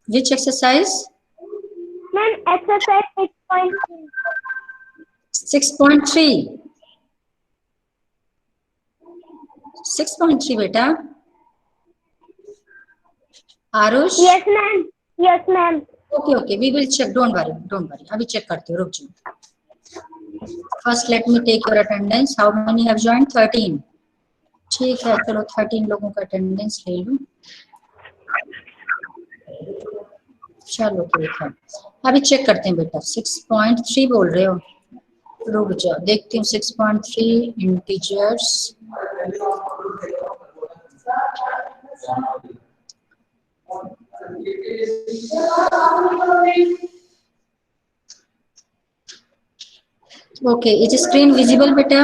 Which exercise? Ma'am, exercise 6.3. 6.3. 6.3 बेटा. Aarush. Yes, ma'am. Yes, ma'am. Okay, we will check. Don't worry. अभी check करती हूँ, रुक जाओ. First, let me take your attendance. How many have joined? 13. ठीक है, चलो 13 लोगों का अटेंडेंस ले लूं. चलो ठीक है, अभी चेक करते हैं बेटा. 6.3 बोल रहे हो, रुक जाओ देखती हूँ. 6.3 integers. Okay, is screen visible बेटा?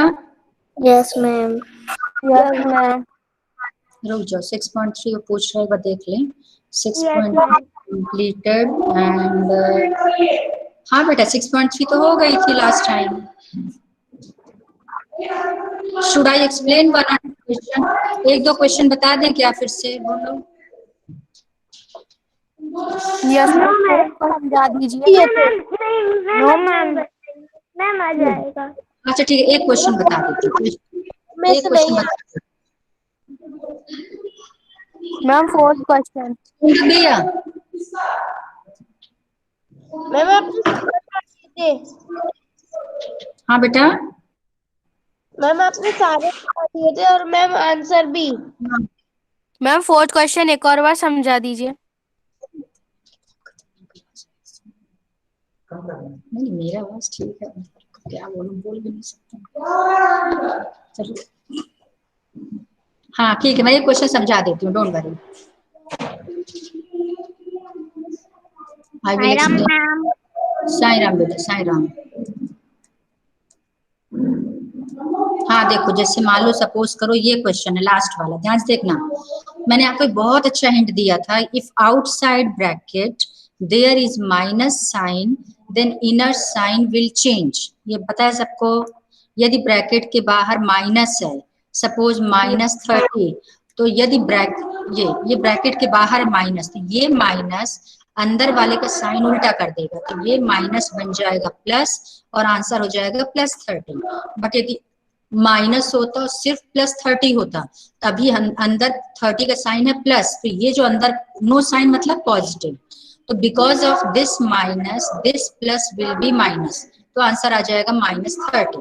Yes, ma'am. Yes, ma'am. रुक जाओ. 6.3 पूछ रहे हैं, देख लें. 6. Yes, ma'am. completed and हाँ बेटा 6.3 तो हो गई थी last time. Should I explain one और टू क्वेश्चन? एक दो क्वेश्चन बता दें क्या फिर से बोलो? Yes, ma'am. समझा दीजिए. No, ma'am. मैम आ जाएगा. अच्छा ठीक है, एक क्वेश्चन बता देती हूँ. एक क्वेश्चन बता. Ma'am, 4th question. दिया मैम आपने हाँ बेटा. मैम आपने सारे दिए थे और मैम आंसर भी. मैम 4th क्वेश्चन एक और बार समझा दीजिए. नहीं मेरा आवाज ठीक है, क्या बोलूं, बोल भी नहीं सकता. चलो हाँ ठीक है, मैं ये क्वेश्चन समझा देती हूँ. Don't worry. I will ma'am. Sai Ram बेटा, साई राम. हाँ देखो, जैसे मान लो सपोज करो ये क्वेश्चन है लास्ट वाला, ध्यान से देखना. मैंने आपको बहुत अच्छा हिंट दिया था. If outside bracket there is minus sign then inner sign will change. ये पता है सबको? यदि ब्रैकेट के बाहर माइनस है, सपोज -30, तो यदि ये ब्रैकेट के बाहर माइनस, तो ये माइनस अंदर वाले का साइन उल्टा कर देगा, तो ये माइनस बन जाएगा प्लस और आंसर हो जाएगा +30. बट यदि माइनस होता और सिर्फ +30 होता, तभी अंदर 30 का साइन है प्लस, तो ये जो अंदर नो साइन मतलब पॉजिटिव. तो because of this minus this plus will be minus, तो आंसर आ जाएगा -30.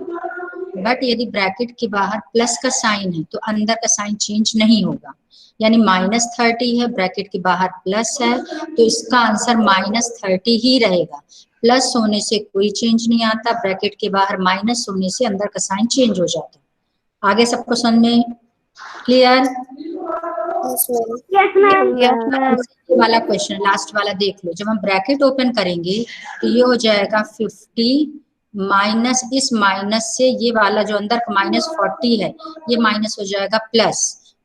बट यदि ब्रैकेट के बाहर प्लस का साइन है तो अंदर का साइन चेंज नहीं होगा. यानी -30 है, ब्रैकेट के बाहर प्लस है, तो इसका आंसर -30 ही रहेगा. प्लस होने से कोई चेंज नहीं आता, ब्रैकेट के बाहर माइनस होने से अंदर का साइन चेंज हो जाता है. आगे सबको समझ में clear? Yes, ma'am. Yes, ma'am. ये वाला क्वेश्चन लास्ट वाला देख लो. जब हम ब्रैकेट ओपन करेंगे तो ये हो जाएगा 50 माइनस, इस माइनस से ये वाला जो अंदर का -40 है ये माइनस हो जाएगा प्लस,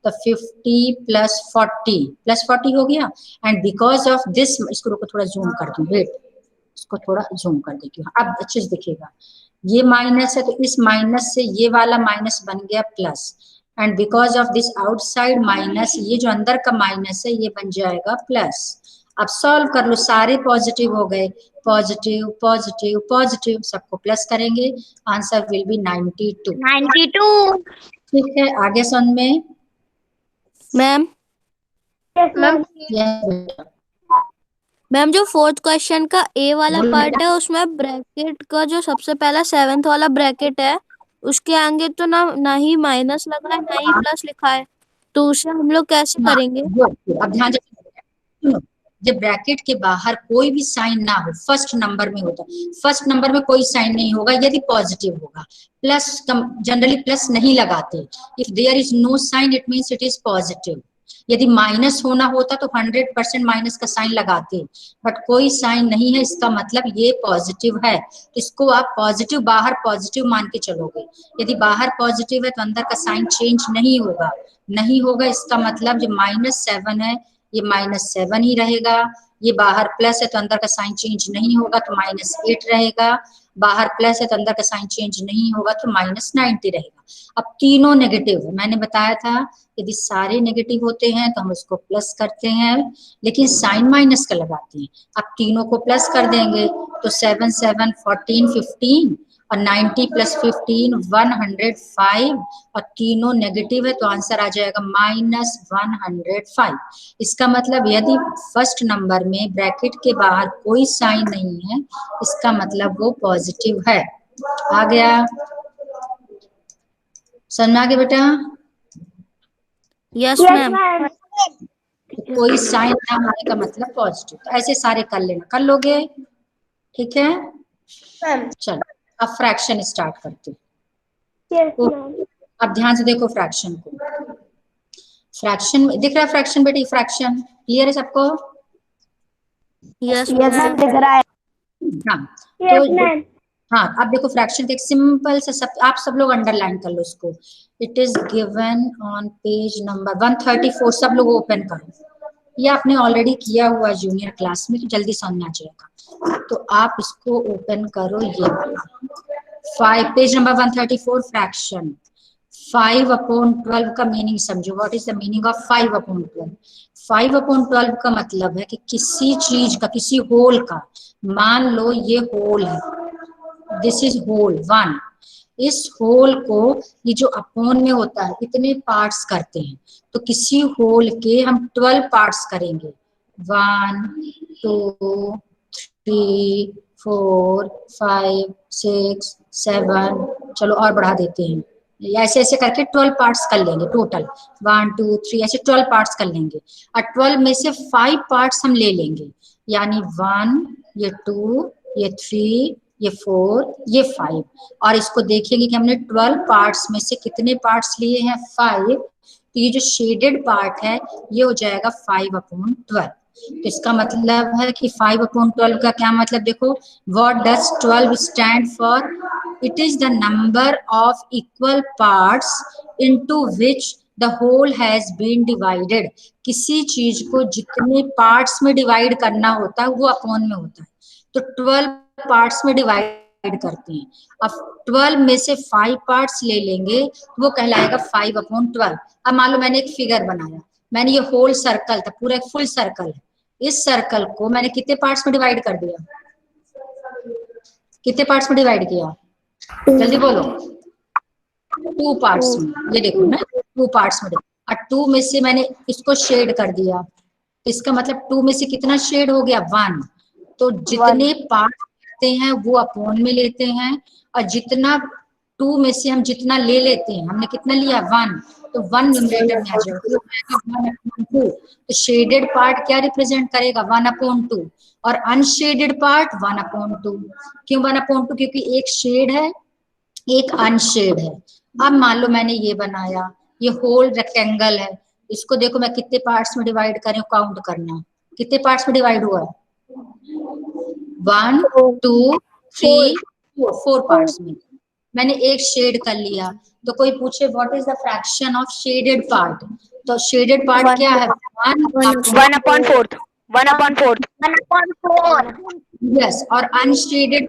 तो 50 + 40 हो गया. एंड बिकॉज ऑफ दिस, इसको रुको थोड़ा जूम कर दूं, वेट, इसको थोड़ा जूम कर देती हूँ, अब अच्छे से दिखेगा. ये माइनस है तो इस माइनस से ये वाला माइनस बन गया plus, and because of this outside minus, ये जो अंदर का माइनस है ये बन जाएगा प्लस. अब सॉल्व कर लो, सारे पॉजिटिव हो गए, पॉजिटिव पॉजिटिव पॉजिटिव, सबको प्लस करेंगे, आंसर विल बी 92. 92. ठीक है, आगे सुन में. मैम. Yes, ma'am. मैम, जो 4th क्वेश्चन का ए वाला पार्ट है उसमें ब्रैकेट का जो सबसे पहला 7th वाला ब्रैकेट है उसके आगे तो ना ही माइनस लगा है ना ही प्लस लिखा है, तो उसे हम लोग कैसे करेंगे? अब ध्यान सुनो, जब ब्रैकेट के बाहर कोई भी साइन ना हो, फर्स्ट नंबर में होता, फर्स्ट नंबर में कोई साइन नहीं होगा यदि पॉजिटिव होगा. प्लस जनरली प्लस नहीं लगाते. If there is no sign it means it is positive. यदि माइनस होना होता तो 100% माइनस का साइन लगाते, बट कोई साइन नहीं है, इसका मतलब ये पॉजिटिव है. इसको आप पॉजिटिव बाहर पॉजिटिव मान के चलोगे. यदि बाहर पॉजिटिव है तो अंदर का साइन चेंज नहीं होगा. नहीं होगा इसका मतलब जो -7 है ये -7 ही रहेगा, ये बाहर प्लस है तो अंदर का साइन चेंज नहीं होगा तो -8 रहेगा, बाहर प्लस है तो अंदर का साइन चेंज नहीं होगा तो -90 रहेगा। अब तीनों नेगेटिव है, मैंने बताया था यदि सारे नेगेटिव होते हैं तो हम उसको प्लस करते हैं, लेकिन साइन माइनस का लगाते हैं। अब तीनों को प्लस कर देंगे तो 7 7 14 15 और 90 + 15 105 और तीनों नेगेटिव है तो आंसर आ जाएगा -105। इसका मतलब यदि फर्स्ट नंबर में ब्रैकेट के बाहर कोई साइन नहीं है, इसका मतलब वो पॉजिटिव है। आ गया? समझ में आ गया बेटा? Yes ma'am. कोई साइन ना होने का मतलब पॉजिटिव। तो ऐसे सारे कर लेना, कर लोगे? ठीक है, चलो अब फ्रैक्शन स्टार्ट करते हैं। अब ध्यान से देखो फ्रैक्शन को। फ्रैक्शन दिख रहा है? फ्रैक्शन बेटी, फ्रैक्शन क्लियर है सबको? यस मैम दिख रहा है। हाँ तो हाँ, अब देखो फ्रैक्शन का एक सिंपल सा सब, आप सब लोग अंडरलाइन कर लो इसको। It is given on page number 134। सब लोग ओपन करो, ये आपने ऑलरेडी किया हुआ जूनियर क्लास में तो जल्दी समझ आ जाएगा। तो आप इसको ओपन करो, ये 5 पेज नंबर 134 फ्रैक्शन। 5/12 का मीनिंग समझो। What is the meaning of 5/12? 5/12 का मतलब है कि किसी चीज का, किसी होल का, मान लो ये होल है, दिस इज होल 1, इस होल को ये जो अपोन में होता है इतने पार्ट्स करते हैं, तो किसी होल के हम 12 पार्ट्स करेंगे। 1 2 3 4 5 6 7, चलो और बढ़ा देते हैं, ऐसे ऐसे करके 12 पार्ट्स कर लेंगे टोटल। 1 2 3 ऐसे 12 पार्ट्स कर लेंगे और 12 में से 5 पार्ट्स हम ले लेंगे, यानी 1, ये 2, ये 3, ये 4, ये 5, और इसको देखेंगे कि हमने 12 पार्ट्स में से कितने पार्ट्स लिए हैं, 5। तो ये जो शेडेड पार्ट है ये हो जाएगा 5/12। तो इसका मतलब है कि 5/12 का क्या मतलब, देखो what does 12 stand for? It is the number of equal parts into which the whole has been divided. किसी चीज को जितने पार्ट्स में डिवाइड करना होता है वो अपॉन में होता है, तो 12 पार्ट्स में डिवाइड करते हैं। अब 12 में से 5 पार्ट्स ले लेंगे तो वो कहलाएगा 5/12। अब मान लो मैंने एक फिगर बनाया, मैंने ये होल सर्कल था, पूरा एक फुल सर्कल है, इस सर्कल को मैंने कितने पार्ट्स में डिवाइड कर दिया? कितने पार्ट्स में डिवाइड किया? जल्दी बोलो। 2 पार्ट्स में। ये देखो ना, 2 पार्ट्स में, और 2 में से मैंने इसको शेड कर दिया, इसका मतलब 2 में से कितना शेड हो गया? 1। तो जितने पार्ट करते हैं वो अपॉन में लेते हैं, और जितना 2 में से हम जितना ले लेते हैं, हमने कितना लिया? 1, तो 1 न्यूमरेटर में आ जाएगा, 1/2। तो शेडेड पार्ट क्या रिप्रेजेंट करेगा? 1/2, और अनशेडेड पार्ट 1/2। क्यों 1/2? क्योंकि एक शेड है एक अनशेड है। अब मान लो मैंने ये बनाया, ये होल रेक्टेंगल है, इसको देखो मैं कितने पार्ट्स में डिवाइड करें, काउंट करना कितने पार्ट्स में डिवाइड हुआ है? 1 2 3 4 पार्ट्स में। मैंने एक शेड कर लिया, तो कोई पूछे what is the fraction of shaded part, तो शेडेड पार्ट क्या है? 1/4 1/4 यस, और अनशेडेड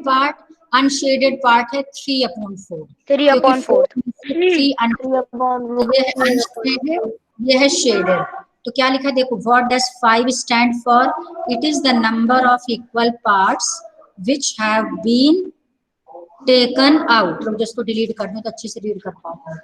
पार्ट है 3/4। 3/4 3 ये है अनशेडेड, ये है शेडेड। तो क्या लिखा देखो, what does 5 stand for? It is the number of equal parts which have been taken out. लोग जिसको डिलीट कर दूं तो अच्छे से रीड कर पाता है।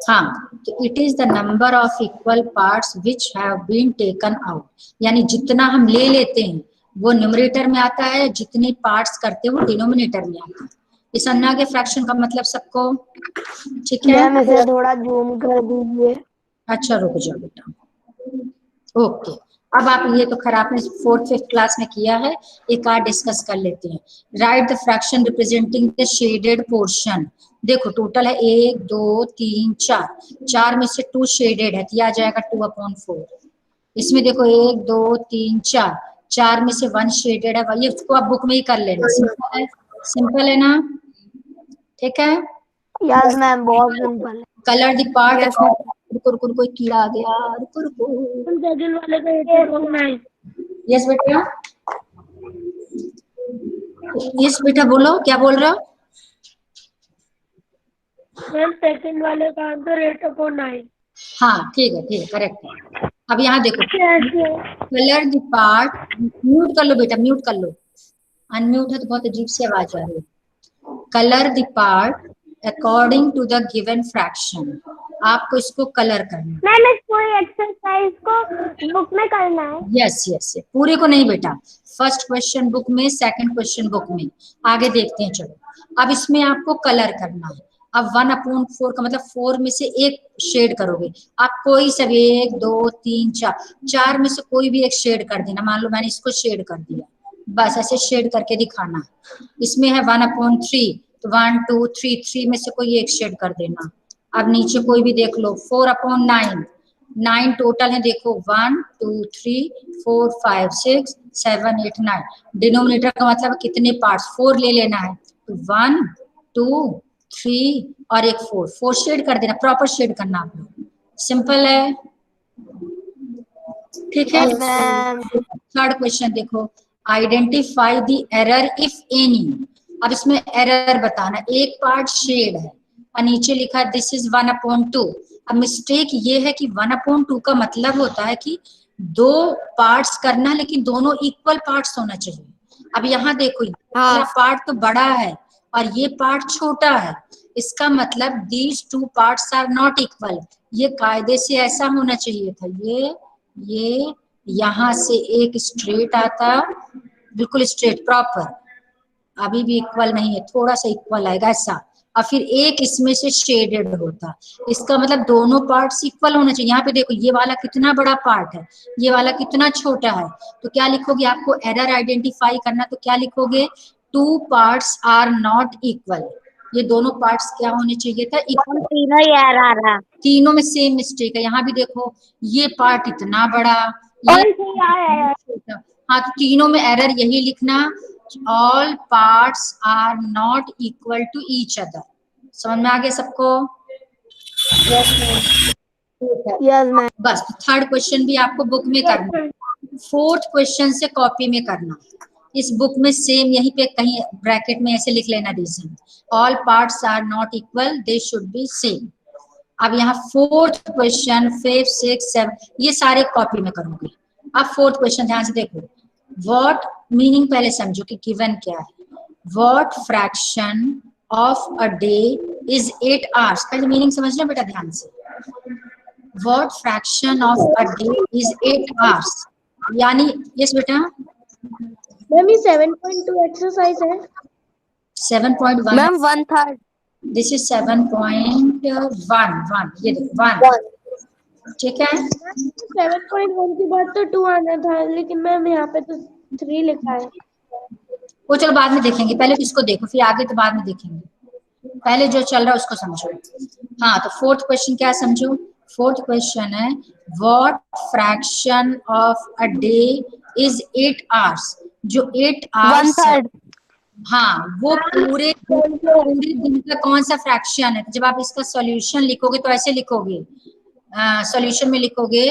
हाँ, तो it is the number of equal parts which have been taken out, यानी जितना हम ले लेते हैं वो न्यूमरेटर में आता है, जितने पार्ट्स करते हैं वो डिनोमिनेटर में आता है। इस अन्ना के फ्रैक्शन का मतलब सबको ठीक है? मैम इसे थोड़ा जूम कर दीजिए। अच्छा रुक जाओ बेटा, ओके। अब आप ये तो खैर आपने 4th 5th क्लास में किया है, एक और डिस्कस कर लेते हैं। Right the fraction representing the shaded portion. देखो टोटल है 1 2 3 4, 4 में से 2 शेडेड है तो यह आ जाएगा 2/4। इसमें देखो 1 2 3 4, 4 में से 1 शेडेड है, ये इसको आप बुक में ही कर लेना, सिंपल है ना? ठीक है? यस मैम बहुत सिंपल है। कलर द पार्ट रुको रुको रुको, एक कीड़ा आ गया, रुको रुको। सेकंड वाले का 8.9। यस बेटा, यस बेटा बोलो, क्या बोल रहे हो? मैम सेकंड वाले का आंसर 8.9। हाँ ठीक है, करेक्ट है। अब यहाँ देखो, कलर द पार्ट, म्यूट कर लो बेटा, म्यूट कर लो, अनम्यूट है तो बहुत अजीब सी आवाज आ रही है। Colour the part according to the given fraction, आपको इसको कलर करना है। मैम इस पूरी एक्सरसाइज को बुक में करना है। यस यस, पूरे को नहीं बेटा, फर्स्ट क्वेश्चन बुक में, सेकंड क्वेश्चन बुक में, आगे देखते हैं। चलो अब इसमें आपको कलर करना है। अब 1/4 का मतलब 4 में से एक शेड करोगे आप, कोई सब 1 2 3 4 में से कोई भी एक शेड कर देना। मान लो मैंने इसको शेड कर दिया, बस ऐसे शेड करके दिखाना। इसमें है 1/3, तो 1 2 3, 3 में से कोई एक शेड कर देना। अब नीचे कोई भी देख लो, 4/9, 9 टोटल है, देखो 1 2 3 4 5 6 7 8 9। डिनोमिनेटर का मतलब कितने पार्ट्स, 4 ले लेना है, तो 1 2 3 और एक 4, 4 शेड कर देना, प्रॉपर शेड करना आप लोग, सिंपल है, ठीक है। थर्ड क्वेश्चन देखो, identify the error if any. अब इसमें एरर बताना, एक पार्ट शेड है और नीचे लिखा है दिस इज 1/2। अब मिस्टेक ये है कि 1/2 का मतलब होता है कि 2 पार्ट्स करना, लेकिन दोनों इक्वल पार्ट्स होना चाहिए। अब यहाँ देखो, ये पार्ट तो बड़ा है और ये पार्ट छोटा है, इसका मतलब these 2 parts are not equal. ये कायदे से ऐसा होना चाहिए था, ये यहाँ से एक स्ट्रेट आता, बिल्कुल स्ट्रेट प्रॉपर, अभी भी इक्वल नहीं है, थोड़ा सा इक्वल आएगा ऐसा, और फिर एक इसमें से शेडेड होता। इसका मतलब दोनों पार्ट्स इक्वल होना चाहिए। यहाँ पे देखो, ये वाला कितना बड़ा पार्ट है, ये वाला कितना छोटा है, तो क्या लिखोगे, आपको एरर आइडेंटिफाई करना, तो क्या लिखोगे, 2 पार्ट्स आर नॉट इक्वल। ये दोनों पार्ट्स क्या होने चाहिए था, इक्वल। तीनों ही एरर आ रहा, तीनों में सेम मिस्टेक है। यहाँ भी देखो, ये पार्ट इतना बड़ा, ये छोटा, हाँ, तो तीनों में एरर यही लिखना, all parts are not equal to each other. समझ में आ गया सबको? Yes ma'am. बस थर्ड क्वेश्चन भी आपको बुक में करना, फोर्थ क्वेश्चन से कॉपी में करना। इस बुक में सेम यहीं पे कहीं ब्रैकेट में ऐसे लिख लेना, reason all parts are not equal, they should be same. अब यहाँ फोर्थ क्वेश्चन, 5 6 7 ये सारे कॉपी में करोगे। अब फोर्थ क्वेश्चन ध्यान से देखो, व्हाट मीनिंग पहले समझो कि गिवन क्या है। What fraction of a day is 8 hours, पहले मीनिंग समझना बेटा ध्यान से। What fraction of a day is 8 hours, यानी यस बेटा, मैम ये 7.2 एक्सरसाइज है। 7.1 मैम 1/3। दिस इज 7.1, ये देखो 1, ठीक है। 7.1 के बाद तो 2 आना था, लेकिन मैम यहाँ पे तो 3 लिखा है। वो चलो बाद में देखेंगे, पहले इसको देखो, फिर आगे तो बाद में देखेंगे, पहले जो चल रहा है उसको समझो। हाँ, तो फोर्थ क्वेश्चन क्या समझो, फोर्थ क्वेश्चन है what fraction of a day is 8 hours. जो 8 आवर्स, 1/3। हाँ, वो पूरे दिन का कौन सा फ्रैक्शन है। जब आप इसका सॉल्यूशन लिखोगे तो ऐसे लिखोगे, सॉल्यूशन में लिखोगे,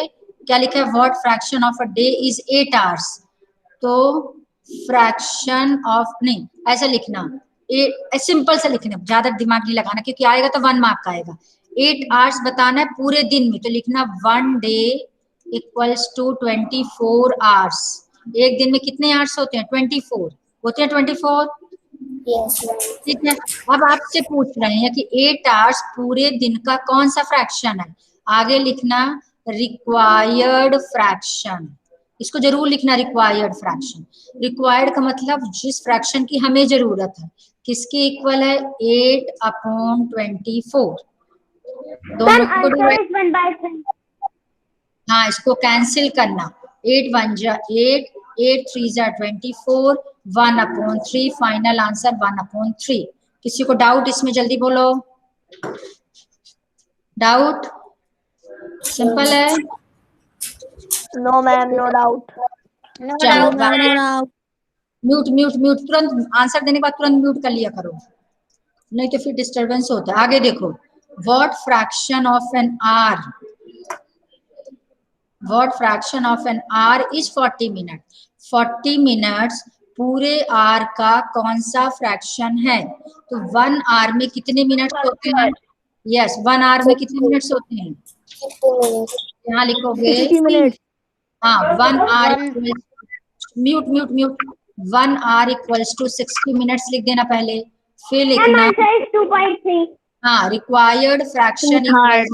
क्या लिखा है, what fraction of a day is 8 hours, तो फ्रैक्शन ऑफ, नहीं ऐसा लिखना, सिंपल सा लिखना, ज्यादा दिमाग नहीं लगाना, क्योंकि आएगा तो 1 मार्क का आएगा। 8 आवर्स बताना है पूरे दिन में, तो लिखना 1 डे इक्वल्स टू 24 आवर्स। एक दिन में कितने आवर्स होते हैं, 24 होते हैं, 24, ठीक है। अब आपसे पूछ रहे हैं कि 8 आवर्स पूरे दिन का कौन सा फ्रैक्शन है, आगे लिखना रिक्वायर्ड फ्रैक्शन, इसको जरूर लिखना, रिक्वायर्ड फ्रैक्शन। रिक्वायर्ड का मतलब जिस फ्रैक्शन की हमें जरूरत है, किसके इक्वल है, 8/24। दोनों को हाँ, इसको कैंसिल करना, 8 1 जा 8, 8 3 जा 24, 1/3, फाइनल आंसर 1/3। किसी को डाउट इसमें, जल्दी बोलो, डाउट, सिंपल है। No ma'am, no doubt. चलो डाउट। म्यूट म्यूट म्यूट, तुरंत आंसर देने के बाद तुरंत म्यूट कर लिया करो, नहीं तो फिर डिस्टरबेंस होता है। आगे देखो, what fraction of an hour what fraction of an hour is 40 minute. 40 minutes पूरे आर का कौन सा फ्रैक्शन है? तो 1 आर में कितने मिनट्स होते हैं? यस, 1 आवर में कितने मिनट्स होते हैं? यहाँ लिखोगे 60 मिनट। हाँ, 1 hour mute mute mute 1 hour equals to 60 minutes लिख देना पहले, फिर लिखना 2.3। हाँ रिक्वायर्ड फ्रैक्शन इक्वल्स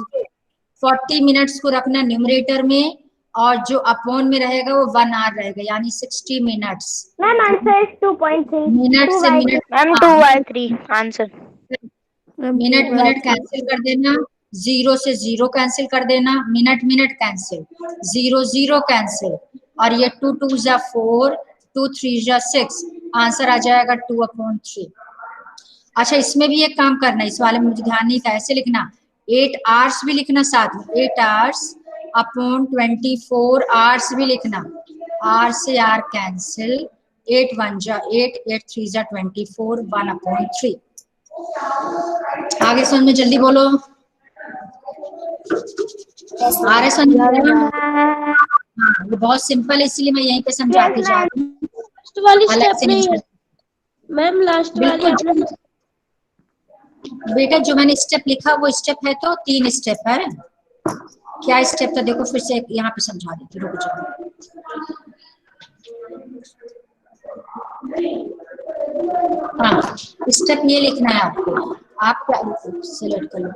40 मिनट्स को रखना न्यूमरेटर में और जो अपॉन में रहेगा वो 1 आवर रहेगा, यानी 60 minutes. Ma'am answer is 2.3। Minute से minute ma'am 2/3 answer. Minute minute cancel कर देना, 0 से 0 कैंसिल कर देना, मिनट मिनट कैंसिल, 0 0 कैंसिल, और ये 2 2 जा 4, 2 3 जा 6, आंसर आ जाएगा 2/3। अच्छा, इसमें भी एक काम करना है, इस वाले में मुझे ध्यान नहीं था, ऐसे लिखना 8 आवर्स भी लिखना साथ में, 8 आवर्स अपॉन 24 आवर्स भी लिखना, आर से आर कैंसिल, 8 1 जा 8, 8 3 जा 24, 1/3। आगे समझ में जल्दी बोलो, आ रहे समझ में? हाँ, ये बहुत सिंपल है, इसीलिए मैं यहीं पे समझाती जा रही हूँ। लास्ट वाली अलग स्टेप से नहीं नहीं। है मैम, लास्ट वाली बिल्कुल आपने बेटा, जो मैंने स्टेप लिखा वो स्टेप है, तो 3 स्टेप है। क्या स्टेप था देखो, फिर से यहाँ पे समझा देती, रुक जाओ। हाँ, स्टेप ये लिखना है आपको, आप क्या सिलेक्ट कर लो,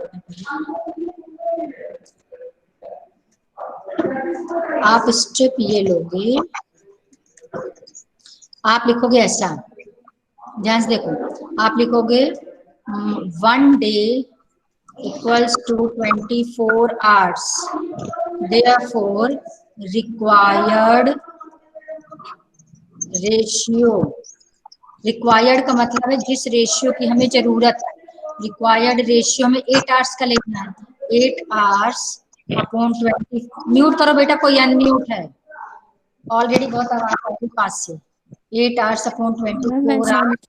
आप स्टेप ये लोगे, आप लिखोगे ऐसा, ध्यान से देखो, आप लिखोगे 1 day equals to 24 hours, therefore required ratio, required का मतलब है जिस रेशियो की हमें जरूरत है, रिक्वायर्ड रेशियो में 8 आवर्स का लेना है, 8 आवर्स अपॉन 20, म्यूट करो बेटा, कोई अनम्यूट है, ऑलरेडी बहुत आवाज आ रही पास से, 8 आवर्स अपॉन 24 आवर्स,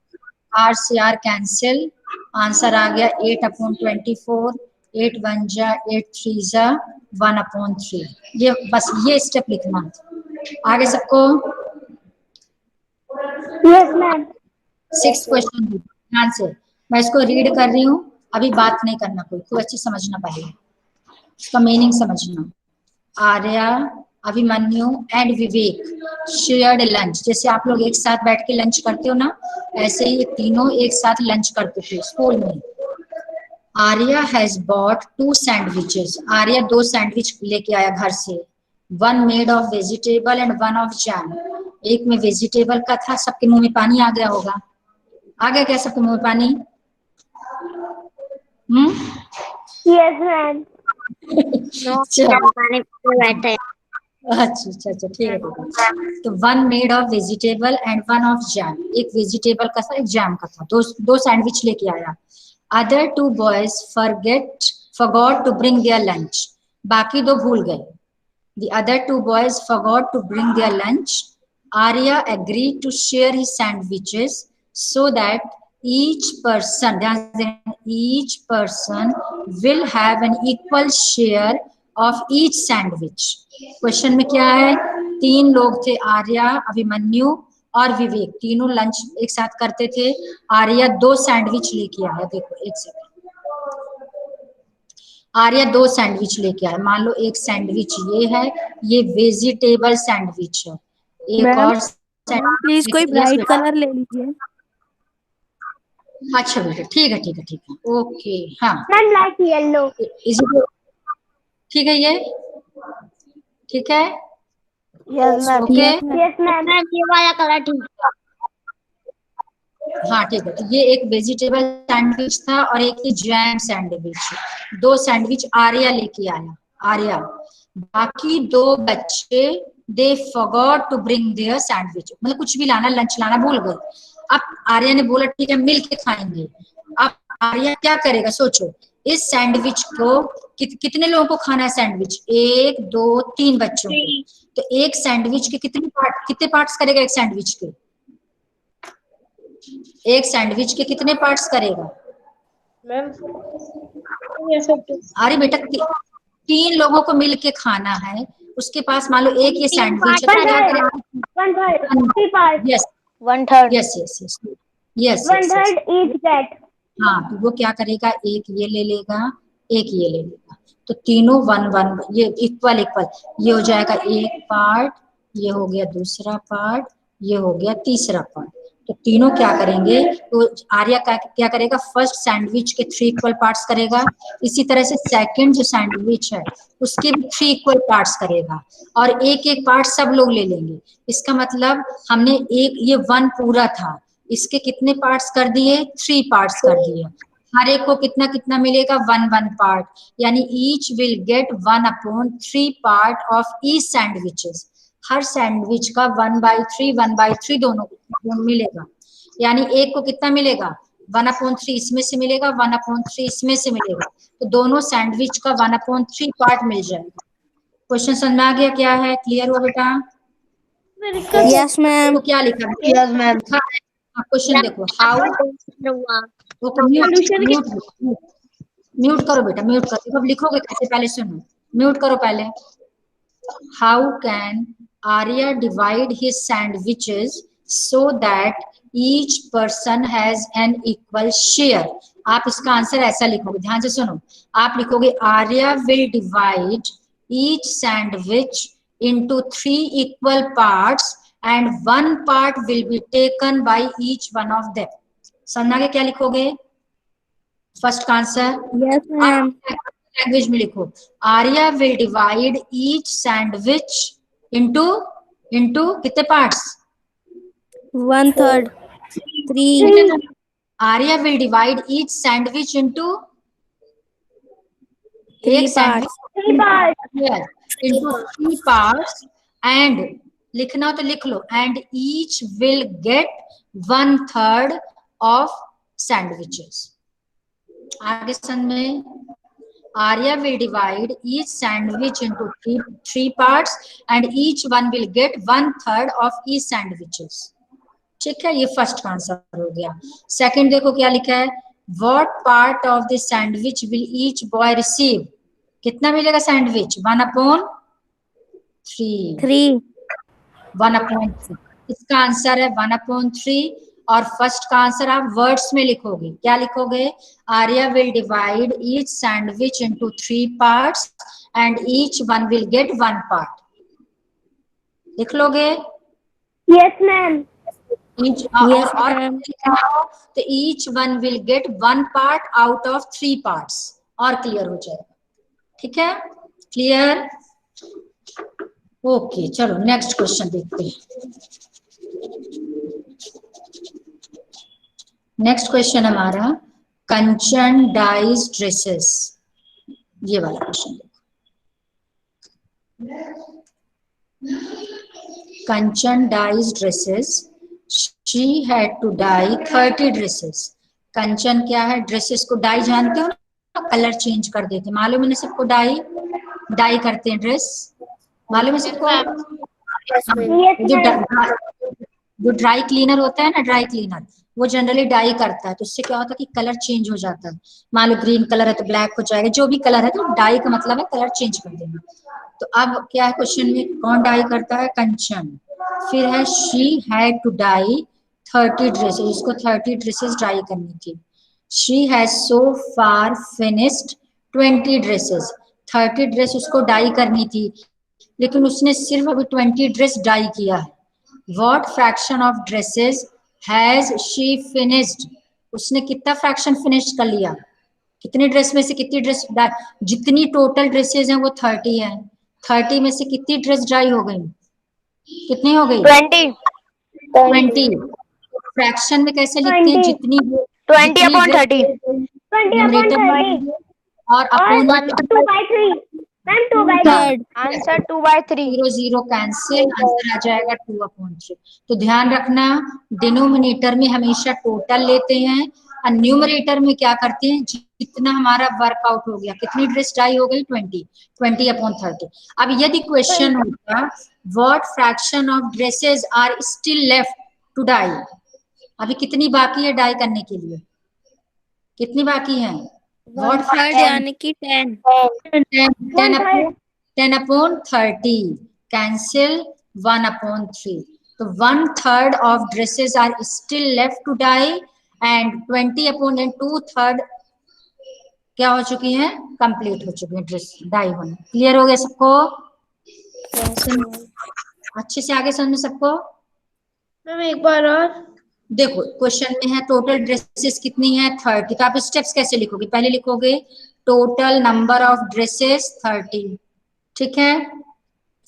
आर से आर कैंसिल, आंसर आ गया 8/24, 8 1 जा 8 3 जा 1/3। ये बस ये स्टेप लिखना, आगे सबको। Yes ma'am. 6th क्वेश्चन ध्यान से, मैं इसको रीड कर रही हूँ, अभी बात नहीं करना, कोई खूब अच्छी समझना पहले, इसका मीनिंग समझना। Arya, Abhimanyu and Vivek shared lunch, जैसे आप लोग एक साथ बैठ के लंच करते हो ना, ऐसे ही ये तीनों एक साथ लंच करते थे स्कूल में। Arya has bot 2 sandwiches, Arya 2 sandwich लेके आया घर से, 1 made of vegetable and 1 of jam, एक में वेजिटेबल का था, सबके मुंह में पानी आ गया होगा, आ गया क्या सबके मुंह में पानी? Yes ma'am. पानी पीते बैठे। अच्छा अच्छा ठीक है तो 1 made of vegetable and 1 of jam, एक वेजिटेबल का था एक जैम का था, दो सैंडविच लेके आया। Other 2 boys forgot to bring their lunch, बाकी 2 भूल गए। The other 2 boys forgot to bring their lunch. Arya agreed to share his sandwiches so that each person will have an equal share of each sandwich. Question में क्या है, 3 लोग थे, आर्या, अभिमन्यु और विवेक, तीनों लंच एक साथ करते थे। आर्या 2 सैंडविच लेके आया, देखो एक सेकंड, आर्या 2 सैंडविच लेके आया, मान लो एक सैंडविच ये है, ये वेजिटेबल सैंडविच है, एक और प्लीज कोई ब्राइट कलर ले लीजिए। अच्छा बेटा ठीक है ठीक है ठीक है, ओके हाँ मैम लाइक येलो। ठीक है, ये ठीक है, yes ma'am. Okay yes ma'am. ये वाला कलर ठीक है। हाँ ठीक है, तो ये एक वेजिटेबल सैंडविच था और एक ही जैम सैंडविच, 2 सैंडविच आर्या लेके आया, आर्या, बाकी 2 बच्चे they forgot to bring their sandwich, मतलब कुछ भी लाना, लंच लाना भूल गए। अब आर्या ने बोला ठीक है मिल के खाएंगे, अब आर्या क्या करेगा सोचो, इस सैंडविच को कितने लोगों को खाना है सैंडविच, 1 2 3 बच्चों को, तो एक सैंडविच के कितने पार्ट्स करेगा, एक सैंडविच के, एक सैंडविच के कितने पार्ट्स करेगा मैम? अरे बेटा 3 लोगों को मिल के खाना है, उसके पास मान लो एक ये सैंडविच है, तो क्या करेगा? 1/3 3 parts yes 1/3 yes yes yes yes 1/3 each get हाँ, तो वो क्या करेगा, एक ये ले लेगा, एक ये ले लेगा, तो तीनों 1/1 ये इक्वल इक्वल, ये हो जाएगा एक पार्ट, ये हो गया दूसरा पार्ट, ये हो गया तीसरा पार्ट। तो तीनों क्या करेंगे, तो आर्या क्या करेगा, फर्स्ट सैंडविच के 3 इक्वल पार्ट्स करेगा, इसी तरह से सेकंड जो सैंडविच है उसके भी 3 इक्वल पार्ट्स करेगा, और एक एक पार्ट सब लोग ले लेंगे। इसका मतलब हमने एक ये 1 पूरा था, इसके कितने पार्ट्स कर दिए, 3 पार्ट्स कर दिए, हर एक को कितना कितना मिलेगा, 1/1 पार्ट, यानी each will gate 1/3 part of each sandwiches. Her sandwich का 1/3 दोनों मिलेगा, यानी एक को कितना मिलेगा, 1/3 इसमें से मिलेगा, 1/3 इसमें से मिलेगा, तो दोनों सैंडविच का 1/3 पार्ट मिल जाएगा। क्वेश्चन समझ में आ गया क्या है, क्लियर हुआ बेटा? फिर इसका यस मैम। तो क्या लिखा है? Yes, ma'am. क्वेश्चन देखो, हाउ, म्यूट करो बेटा, म्यूट करो, अब लिखोगे कैसे, पहले सुनो, म्यूट करो पहले। How can Arya divide his sandwiches so that each person has an equal share? आप इसका आंसर ऐसा लिखोगे, ध्यान से सुनो, आप लिखोगे Arya will divide each sandwich into 3 equal parts and 1 part will be taken by each one of them. समझा के क्या लिखोगे, फर्स्ट का आंसर? Yes ma'am. लैंग्वेज में लिखो, Arya will divide each sandwich into कितने parts, 1/3 3 Arya will divide each sandwich into एक parts. Sandwich into 3 parts and लिखना हो तो लिख लो, and each will get 1/3 of sandwiches. आगे समझ में, Arya will divide each sandwich into 3 parts and each one will get 1/3 of each sandwiches. ठीक है, ये फर्स्ट का आंसर हो गया। सेकंड देखो क्या लिखा है, what part of the sandwich will each boy receive? कितना मिलेगा सैंडविच, 1/3 1/3, इसका आंसर है 1/3, और फर्स्ट का आंसर आप वर्ड्स में लिखोगे, क्या लिखोगे, Arya will divide each sandwich into 3 parts and each one will get 1 part, लिख लोगे? Yes ma'am. तो each one will get 1 part out of 3 parts, और क्लियर हो जाएगा। ठीक है, क्लियर? ओके, चलो नेक्स्ट क्वेश्चन देखते हैं। नेक्स्ट क्वेश्चन हमारा, कंचन डाइज ड्रेसेस, ये वाला क्वेश्चन देखो। Kanchan dyes dresses, she had to dye 30 dresses. Kanchan क्या है, ड्रेसेस को डाई जानते हो ना, कलर चेंज कर देते, मालूम है ना सबको, डाई करते हैं ड्रेस, मालूम है सबको? जो ड्राई क्लीनर होता है ना, ड्राई क्लीनर, वो जनरली डाई करता है, तो उससे क्या होता है कि कलर चेंज हो जाता है, मान लो ग्रीन कलर है तो ब्लैक हो जाएगा, जो भी कलर है, तो डाई का मतलब है कलर चेंज कर देना। तो अब क्या है क्वेश्चन में, कौन डाई करता है, कंचन। फिर है she had to dye 30 dresses, उसको 30 ड्रेसेस डाई करनी थी। She has so far finished 20 dresses, 30 dress उसको डाई करनी थी, लेकिन उसने सिर्फ अभी 20 ड्रेस डाई किया है। What fraction of dresses has she finished? उसने कितना फ्रैक्शन फिनिश कर लिया, कितनी ड्रेस में से कितनी ड्रेस, जितनी टोटल ड्रेसेस हैं वो 30 है, 30 में से कितनी ड्रेस ड्राई हो गई, कितनी हो गई, 20। फ्रैक्शन में कैसे लिखते हैं, जितनी 20/30 और upon 2/3 ma'am 2/3 answer 2/3 0 cancel, answer आ जाएगा 2/3। तो ध्यान रखना, डिनोमिनेटर में हमेशा टोटल लेते हैं, और न्यूमरेटर में क्या करते हैं, जितना हमारा वर्कआउट हो गया, कितनी ड्रेस डाई हो गई, 20/30। अब यदि क्वेश्चन होता, what fraction of dresses are still left to dye, अभी कितनी बाकी है डाई करने के लिए, कितनी बाकी है, व्हाट 1/3 यानी कि 10 10 10/30 cancel 1/3. तो 1/3 of dresses are still left to dye and 2/3 क्या हो चुकी हैं, कंप्लीट हो चुकी है ड्रेस डाई होना। क्लियर हो गया सबको? अच्छे से आगे समझ में सबको? मैम एक बार और। देखो क्वेश्चन में है टोटल ड्रेसेस कितनी है 30। तो आप स्टेप्स कैसे लिखोगे? पहले लिखोगे टोटल नंबर ऑफ ड्रेसेस 30, ठीक है।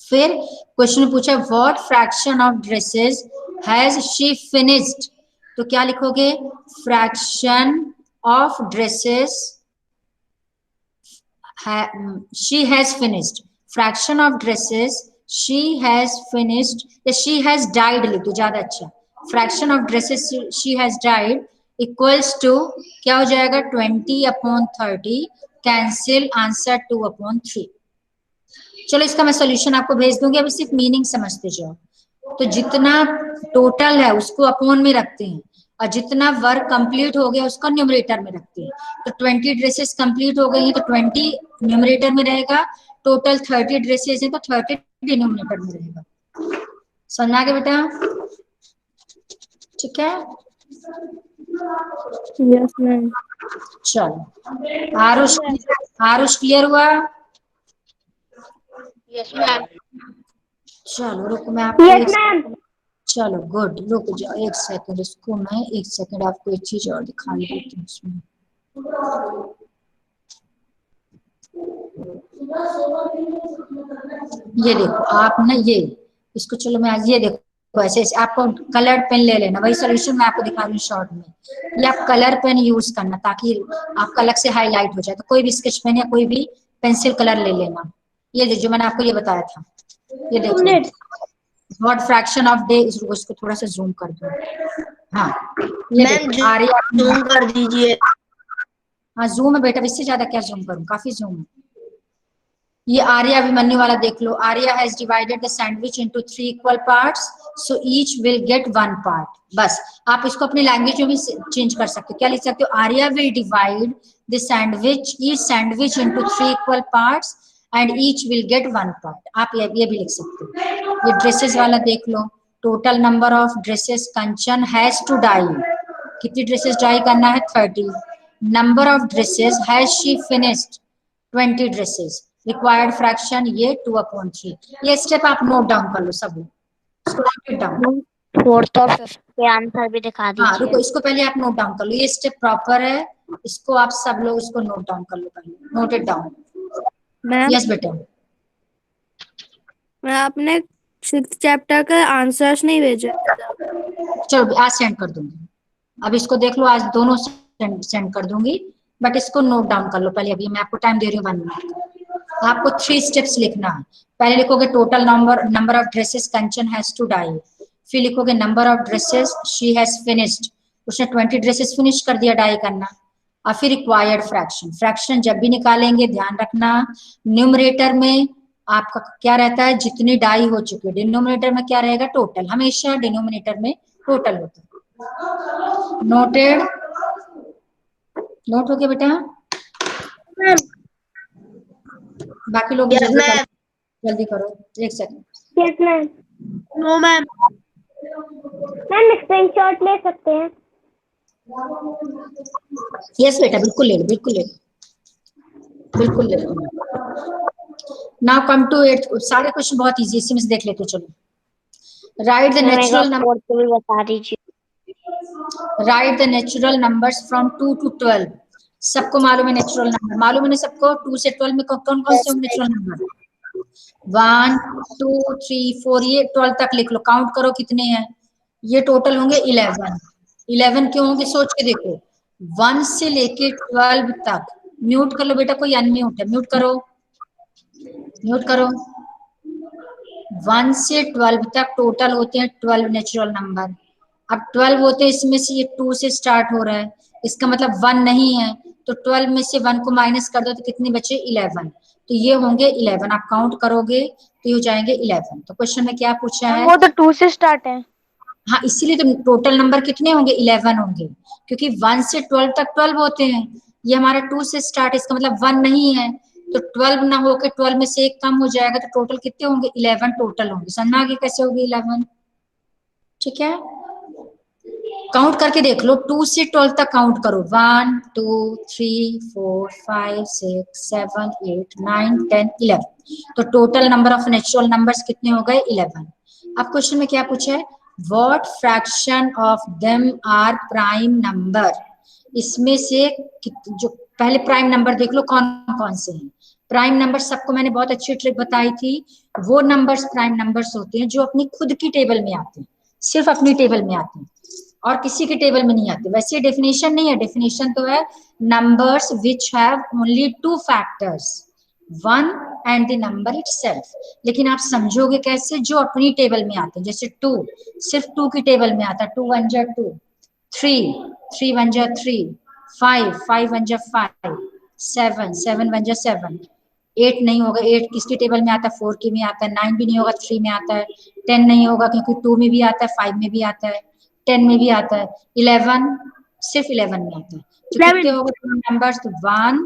फिर क्वेश्चन में पूछा what fraction of dresses has she finished, तो क्या लिखोगे? Fraction of dresses she has finished, fraction of dresses she has finished या she has dyed लिख दो ज्यादा अच्छा। fraction of dresses she has dyed equals to क्या हो जाएगा 20/30 कैंसिल आंसर 2/3। चलो इसका मैं सॉल्यूशन आपको भेज दूंगी, अभी सिर्फ मीनिंग समझते जाओ। तो जितना टोटल है उसको अपॉन में रखते हैं और जितना वर्क कंप्लीट हो गया उसको न्यूमरेटर में रखते हैं। तो 20 ड्रेसेस कंप्लीट हो गई हैं तो 20 न्यूमरेटर में रहेगा, टोटल 30 ड्रेसेस हैं तो 30 डिनोमिनेटर में रहेगा। समझ आ गया बेटा? ठीक है, यस मैम। चलो आरुष क्लियर हुआ? Yes ma'am. चलो रुको मैं आपको यस मैम। चलो गुड, रुक जाओ एक सेकंड, इसको मैं एक सेकंड आपको एक चीज और दिखाई देती हूँ इसमें। ये देखो आप ना ये इसको, चलो मैं आज ये देखो ऐसे आपको कलर पेन ले लेना, वही सोल्यूशन मैं आपको दिखा रही हूँ शॉर्ट में। ये आप कलर पेन यूज करना ताकि आपका अलग से हाईलाइट हो जाए। तो कोई भी स्केच पेन या कोई भी पेंसिल कलर ले लेना। ये जो मैंने आपको ये बताया था, ये देखो व्हाट फ्रैक्शन ऑफ डे, इसको थोड़ा सा जूम कर दो। हाँ ये देखो आर्या, जूम कर दीजिए। हाँ जूम है बेटा, इससे ज्यादा क्या जूम करूं, काफी जूम है। ये आर्या अभिमन्यु वाला देख लो। Arya has divided the sandwich into 3 equal parts so each will get 1 part. बस आप इसको अपनी लैंग्वेज में भी चेंज कर सकते हो। क्या लिख सकते हो? Arya will divide the sandwich each sandwich into 3 equal parts and each will get 1 part. आप ये भी लिख सकते हो। ये ड्रेसेस वाला देख लो, total number of dresses Kanchan has to dye, कितनी ड्रेसेस डाई करना है 30। Number of dresses has she finished 20 dresses, required fraction ये 2/3। ये स्टेप आप नोट डाउन कर लो सब लोग, इसको नोट डाउन। फोर्थ और फिफ्थ के आंसर भी दिखा हाँ दीजिए। रुको, इसको पहले आप नोट डाउन कर लो, ये स्टेप प्रॉपर है, इसको आप सब लोग इसको नोट डाउन कर लो पहले, note it down. Ma'am yes बेटा। मैं आपने 6th चैप्टर के आंसर्स नहीं भेजे। चलो आज सेंड कर दूंगी, अब इसको देख लो, आज दोनों सेंड कर दूंगी, बट इसको नोट डाउन कर लो पहले। अभी मैं आपको टाइम दे रही हूँ 1 मिनट। आपको 3 स्टेप्स लिखना है। पहले लिखोगे total number of dresses Kanchan has to dye, फिर लिखोगे number of dresses she has finished, उसने 20 ड्रेसेस फिनिश कर दिया डाई करना, और फिर रिक्वायर्ड फ्रैक्शन। फ्रैक्शन जब भी निकालेंगे ध्यान रखना न्यूमरेटर में आपका क्या रहता है, जितनी डाई हो चुकी है। डिनोमिनेटर में क्या रहेगा? टोटल, हमेशा डिनोमिनेटर में टोटल होता है। नोटेड? नोट हो गया बेटा? बाकी लोग Yes, ma'am. जल्दी करो, एक second. Yes ma'am. No ma'am. Ma'am screenshot ले सकते हैं? यस बेटा बिल्कुल ले लो, बिल्कुल ले लो, बिल्कुल ले लो। Now come to 8। सारे क्वेश्चन बहुत इजी, इसी में से देख लेते हो। चलो right the natural number, fourth भी बता दीजिए। Right the natural numbers from 2 to 12। सबको मालूम है नेचुरल नंबर, मालूम है ना सबको? 2 से 12 में कौन कौन से होंगे नेचुरल नंबर? 1 2 3 4, ये 12 तक लिख लो, काउंट करो कितने हैं। ये टोटल होंगे 11। 11 क्यों होंगे सोच के देखो, 1 से लेके 12 तक। म्यूट कर लो बेटा, कोई अनम्यूट है, म्यूट करो, म्यूट करो। 1 से 12 तक टोटल होते हैं 12 नेचुरल नंबर। अब 12 होते हैं, इसमें से ये 2 से स्टार्ट हो रहा है, इसका मतलब 1 नहीं है, तो 12 में से 1 को माइनस कर दो तो कितने बचे? 11। तो ये होंगे 11, आप काउंट करोगे तो ये हो जाएंगे 11। तो क्वेश्चन में क्या पूछा है? वो तो 2 से स्टार्ट है। हाँ इसीलिए तो टोटल नंबर कितने होंगे? 11 होंगे, क्योंकि 1 से 12 तक 12 होते हैं। ये हमारा 2 से स्टार्ट, इसका मतलब 1 नहीं है, तो 12 ना होके 12 में से एक कम हो जाएगा तो टोटल कितने होंगे? 11 टोटल होंगे। समझ में आ गया कैसे होगी 11? ठीक है, काउंट करके देख लो, 2 से 12 तक काउंट करो। 1 2 3 4 5 6 7 8 9 10 11। तो total number of natural numbers कितने हो गए? 11। अब क्वेश्चन में क्या पूछा है? What fraction of them are prime number. इसमें से जो पहले प्राइम नंबर देख लो कौन कौन से हैं। प्राइम नंबर सबको मैंने बहुत अच्छी ट्रिक बताई थी, वो नंबर्स प्राइम नंबर्स होते हैं जो अपनी खुद की टेबल में आते हैं, सिर्फ अपनी टेबल में आते हैं और किसी के टेबल में नहीं आते। वैसे डेफिनेशन नहीं है, डेफिनेशन तो है numbers which have only 2 factors, 1 and the number itself. लेकिन आप समझोगे कैसे? जो अपनी टेबल में आते हैं, जैसे 2 सिर्फ 2 की टेबल में आता है, 2 1 जा 2, 3 3 1 जा 3, 5 5 1 जा 5, 7 7 1 जा 7, 8 नहीं होगा, 8 किसकी टेबल में आता है? 4 की में आता है। 9 भी नहीं होगा, 3 में आता है। 10 नहीं होगा क्योंकि 2 में भी आता है, 5 में भी आता है, 10 में भी आता है। 11 सिर्फ 11 में आता है। तो कितने हो गए नंबर्स? 1,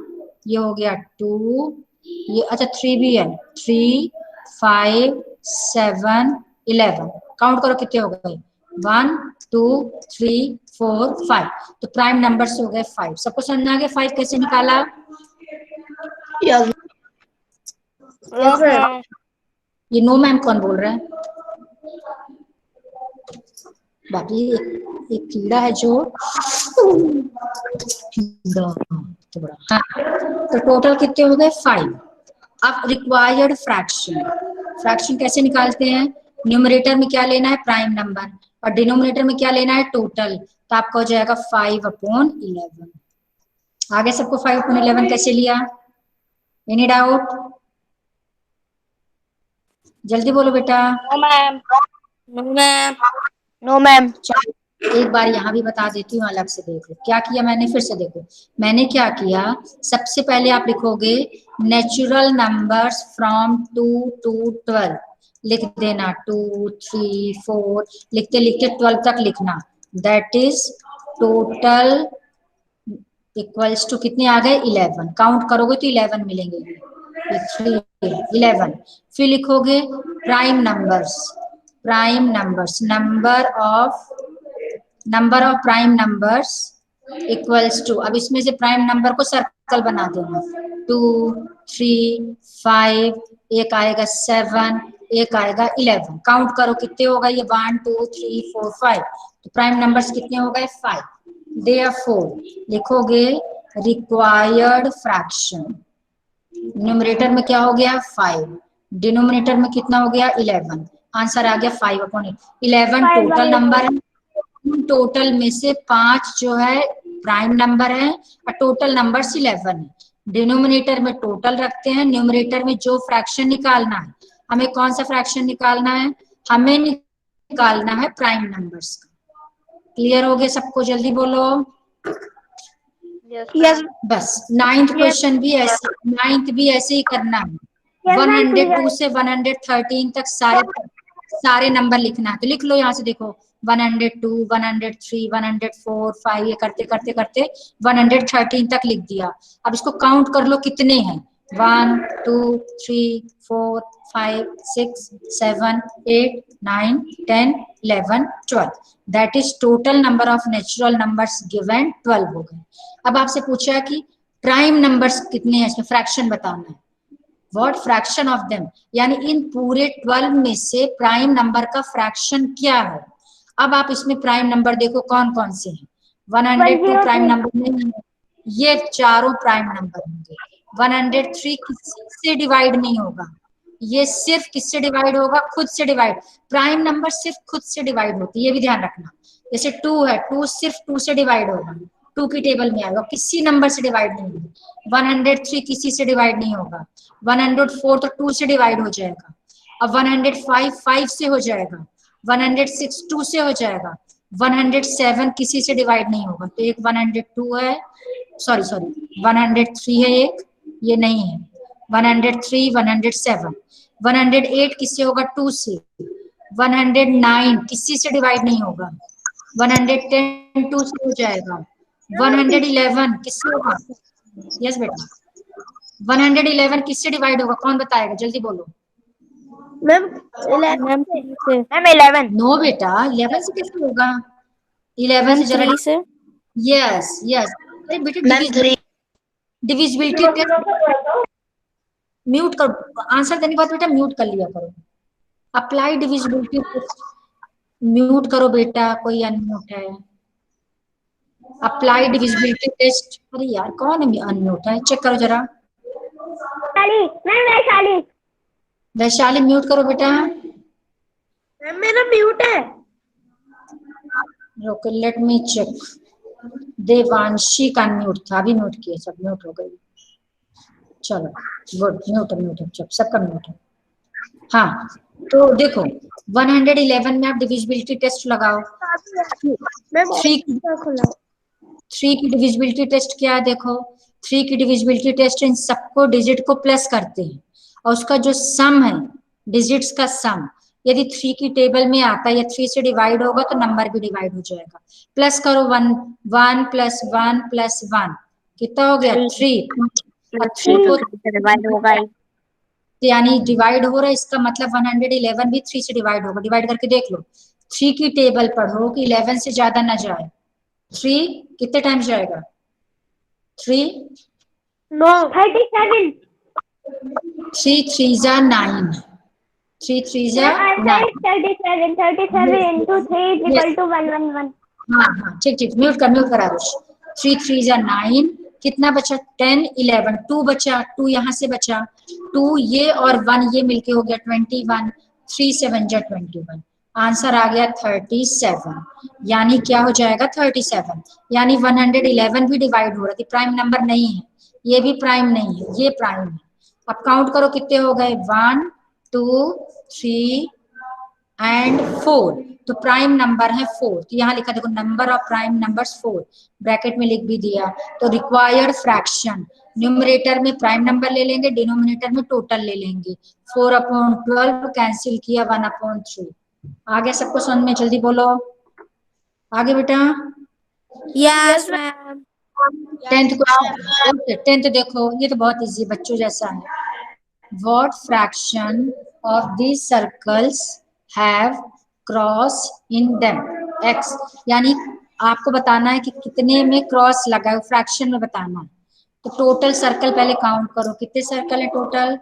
ये हो गया 2, ये अच्छा 3 भी है, 3 5 7 11। काउंट करो कितने हो गए? 1 2 3 4 5। तो प्राइम नंबर्स हो गए 5। सबको समझ आ गया 5 कैसे निकाला? Yes ma'am. ये नो मैम कौन बोल रहा है? बाकी एक कीड़ा है जो तो बड़ा। हाँ, तो टोटल कितने हो गए? 5। अब रिक्वायर्ड फ्रैक्शन, फ्रैक्शन कैसे निकालते हैं? न्यूमरेटर में क्या लेना है? प्राइम नंबर, और डिनोमिनेटर में क्या लेना है? टोटल। तो आपका हो जाएगा 5/11। आगे सबको 5/11 कैसे लिया? Any doubt? जल्दी बोलो बेटा। No ma'am. No ma'am. No ma'am. चलो एक बार यहाँ भी बता देती हूँ, अलग से देख लो क्या किया मैंने। फिर से देखो मैंने क्या किया। सबसे पहले आप लिखोगे नेचुरल नंबर्स फ्रॉम 2 to 12, लिख देना 2 3 4, लिखते लिखते 12 तक लिखना। That is total equals to कितने आ गए? 11। काउंट करोगे तो 11 मिलेंगे, ये 3 11। फिर लिखोगे prime numbers, prime numbers number of prime numbers equals to, अब इसमें से प्राइम नंबर को सर्कल बना देना। 2 3 5, एक आएगा 7, एक आएगा 11। काउंट करो कितने होगा ये? 1 2 3 4 5। तो प्राइम नंबर्स कितने हो गए? 5। देयरफॉर लिखोगे रिक्वायर्ड फ्रैक्शन। न्यूमरेटर में क्या हो गया? 5। डिनोमिनेटर में कितना हो गया? 11। आंसर आ गया 5/8। 11 टोटल नंबर है, टोटल में से 5 जो है प्राइम नंबर है और टोटल नंबर 11 है। डिनोमिनेटर में टोटल रखते हैं, न्यूमरेटर में जो फ्रैक्शन निकालना है, हमें कौन सा फ्रैक्शन निकालना है? हमें निकालना है प्राइम नंबर्स का। क्लियर हो गया सबको? जल्दी बोलो। यस। बस 9th क्वेश्चन भी ऐसे, 9th भी ऐसे ही करना है। 102 से 113 तक सारे नंबर लिखना है। तो लिख लो यहाँ से, देखो 102 103 104 5, ये करते करते करते 113 तक लिख दिया। अब इसको काउंट कर लो कितने हैं? 1 2 3 4 5 6 7 8 9 10 11 12। That is total number of natural numbers given 12 हो गए। अब आपसे पूछा कि प्राइम नंबर्स कितने हैं, इसमें फ्रैक्शन बताना है। व्हाट फ्रैक्शन ऑफ देम, यानी इन पूरे 12 में से प्राइम नंबर का फ्रैक्शन क्या है। अब आप इसमें प्राइम नंबर देखो कौन कौन से हैं। 102 प्राइम नंबर में, ये चारों प्राइम नंबर होंगे। 103 किसी से डिवाइड नहीं होगा, ये सिर्फ किससे डिवाइड होगा? खुद से डिवाइड। प्राइम नंबर सिर्फ खुद से डिवाइड होती है, ये भी ध्यान रखना। जैसे 2 है, 2 सिर्फ 2 से डिवाइड होगा, 2 की टेबल में आएगा, किसी नंबर से डिवाइड नहीं होगा। 103 किसी से डिवाइड नहीं होगा। 104 तो 2 से डिवाइड हो जाएगा। अब 105 5 से हो जाएगा। 106 2 से हो जाएगा। 107 किसी से डिवाइड नहीं होगा, तो एक 102 है, सॉरी 103 है एक, ये नहीं है। 103 107 108 किससे होगा? 2 से। 109 किसी से डिवाइड नहीं होगा। 110 2 से हो जाएगा। 111 किससे होगा? यस बेटा 111 किससे डिवाइड होगा, कौन बताएगा, जल्दी बोलो। मैम मैम 3 से। मैम 11। नो बेटा, 11 से कैसे होगा, 11 से मैम जरा 3 से। यस यस, अरे बेटा मैम 3। डिविजिबिलिटी टेस्ट, म्यूट करो, आंसर देने के बाद बेटा म्यूट कर लिया करो। अप्लाई डिविजिबिलिटी टेस्ट, म्यूट करो बेटा, कोई अनम्यूट है। अप्लाई डिविजिबिलिटी टेस्ट, अरे यार कौन अनम्यूट है, चेक करो जरा। वैशाली। वैशाली म्यूट करो बेटा। मैम मेरा म्यूट है। Okay let me check. Devanshi का म्यूट था, अभी म्यूट किए, सब म्यूट हो गई। चलो गुड, म्यूट म्यूट सबका म्यूट है। हाँ तो देखो 111 में आप डिविजिबिलिटी टेस्ट लगाओ। मैम 3 की डिविजिबिलिटी टेस्ट क्या है, देखो 3 की डिविजिबिलिटी टेस्ट इन सबको डिजिट को प्लस करते हैं और उसका जो सम है, डिजिट्स का सम, यदि 3 की टेबल में आता है या 3 से डिवाइड होगा तो नंबर भी डिवाइड हो जाएगा। प्लस करो 1 1 प्लस 1 प्लस 1 कितना हो गया 3, और 3 को डिवाइड होगा, यानी डिवाइड हो रहा है, इसका मतलब 111 भी 3 से डिवाइड होगा। डिवाइड करके देख लो, 3 की टेबल पढ़ो कि 11 से ज्यादा ना जाए। 3 कितने टाइम्स जाएगा, 3 नो 37। 3 3 जा 9, 3 3 जा 9। 37 into 3 is equal to 111। हाँ हाँ ठीक ठीक, म्यूट कर आरुष। 3 3 जा 9, कितना बचा 10 11, 2 बचा, 2 यहाँ से बचा, 2 ये और 1 ये मिलके हो गया 21, 3 7 जा 21, आंसर आ गया 37। यानी क्या हो जाएगा 37, यानी 111 भी डिवाइड हो रहा है, प्राइम नंबर नहीं है, ये भी प्राइम नहीं है, ये प्राइम है। अब काउंट करो कितने हो गए, 1 2 3 एंड 4, तो प्राइम नंबर है 4, तो यहाँ लिखा देखो number of prime numbers 4, bracket में लिख भी दिया। तो रिक्वायर्ड फ्रैक्शन, न्यूमरेटर में प्राइम नंबर ले लेंगे, डिनोमिनेटर में टोटल ले लेंगे। 4/12 कैंसिल किया 1/3। आगे सबको समझ में, जल्दी बोलो आगे बेटा। Yes ma'am. 10th question, okay 10th देखो, ये तो बहुत इजी बच्चों जैसा है। What fraction of these circles have cross in them? X, यानी आपको बताना है कि कितने में क्रॉस लगा है, फ्रैक्शन में बताना है। तो टोटल सर्कल पहले काउंट करो, कितने सर्कल है टोटल,